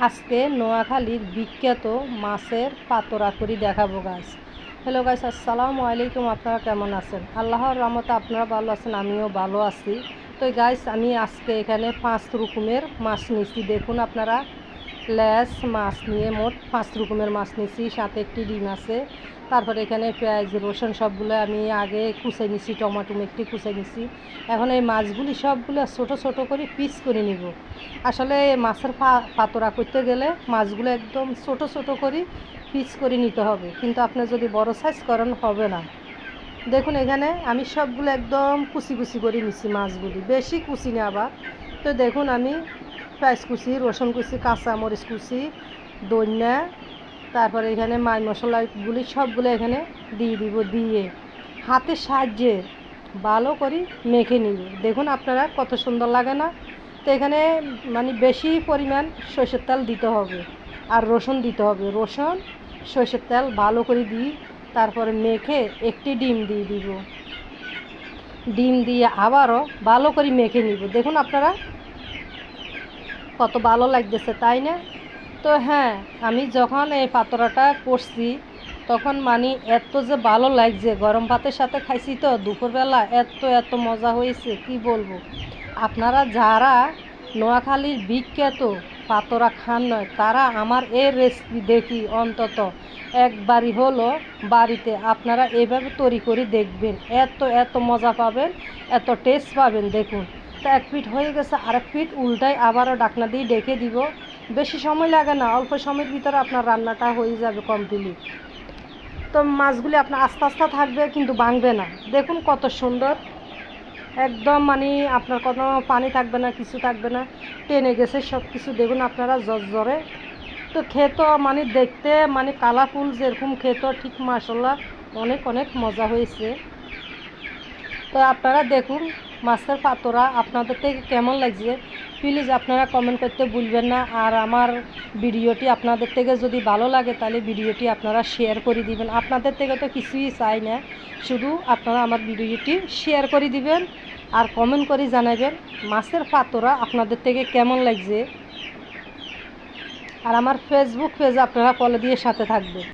আজকে নোয়াখালীর বিখ্যাত মাছের পাতোড়া করে দেখাবো গাছ। হ্যালো গাইস, আসসালামু আলাইকুম। আপনারা কেমন আছেন? আল্লাহর রহমতে আপনারা ভালো আছেন, আমিও ভালো আছি। তো গাইস, আমি আজকে এখানে 5 রকমের মাছ নিয়েছি। দেখুন আপনারা, লেস মাছ নিয়ে মোট 5 রকমের মাছ নিয়েছি, সাথে একটি ডিম আছে। তারপরে এখানে পেঁয়াজ রসুন সবগুলো আমি আগে কুচাই নিছি, টমাটো একটি কুচাই নিছি। এখন এই মাছগুলি সবগুলো ছোট ছোট করে পিস করে নিব। আসলে মাছের পাতোড়া করতে গেলে মাছগুলো একদম ছোট ছোট করে পিস করে নিতে হবে, কিন্তু আপনি যদি বড় সাইজ করেন হবে না। দেখুন এখানে আমি সবগুলো একদম কুচি কুচি করে নিছি, মাছগুলি বেশি কুচি না আবার। তো দেখুন আমি পেঁয়াজ কুচি, রসুন কুচি, কাঁচামরিচ কুচি, ধনিয়া, তারপরে এখানে মাই মশলাগুলি সবগুলো এখানে দিয়ে দিব। দিয়ে হাতের সাহায্যে ভালো করে মেখে নিব। দেখুন আপনারা কত সুন্দর লাগে না? তো এখানে মানে বেশি পরিমাণ সরষের তেল দিতে হবে আর রসুন দিতে হবে। রসুন সরষের তেল ভালো করে দিই, তারপরে মেখে একটি ডিম দিয়ে দিব। ডিম দিয়ে আবারও ভালো করে মেখে নিব। দেখুন আপনারা কত ভালো লাগতেছে, তাই না? তো হ্যাঁ, আমি যখন এই পাতোড়াটা করছি তখন মানে এত যে ভালো লাগছে, গরম ভাতের সাথে খাইছি তো দুপুরবেলা, এত মজা হয়েছে কি বলবো। আপনারা যারা নোয়াখালীর বিখ্যাত পাতোড়া খান নয়, তারা আমার এই রেসিপি দেখি অন্তত একবারই হলো বাড়িতে আপনারা এইভাবে তৈরি করে দেখবেন। এত মজা পাবেন, এত টেস্ট পাবেন। দেখুন তো 1 ফিট হয়ে গেছে, আর 1 ফিট উল্টাই আবারও ঢাকনা দিয়ে ডেকে দিব। বেশি সময় লাগে না, অল্প সময়ের ভিতরে আপনার রান্নাটা হয়ে যাবে কমপ্লিট। তো মাছগুলি আপনার আস্তে আস্তে থাকবে, কিন্তু ভাঙবে না। দেখুন কত সুন্দর, একদম মানে আপনার কোনো পানি থাকবে না, কিছু থাকবে না, টেনে গেছে সব কিছু। দেখুন আপনারা জরে। তো খেতো মানে দেখতে মানে কালারফুল যেরকম খেতো, ঠিক মাশাআল্লাহ অনেক মজা হয়েছে। তো আপনারা দেখুন মাছের পাতোড়া আপনাদের থেকে কেমন লাগছে প্লিজ আপনারা কমেন্ট করতে ভুলবেন না। আর আমার ভিডিওটি আপনাদের থেকে যদি ভালো লাগে তাহলে ভিডিওটি আপনারা শেয়ার করে দিবেন। আপনাদের থেকে তো কিছুই চাই না, শুধু আপনারা আমার ভিডিওটি শেয়ার করে দিবেন আর কমেন্ট করে জানাবেন মাছের পাতোড়া আপনাদের থেকে কেমন লাগছে। আর আমার ফেসবুক পেজে আপনারা ফলো দিয়ে সাথে থাকবেন।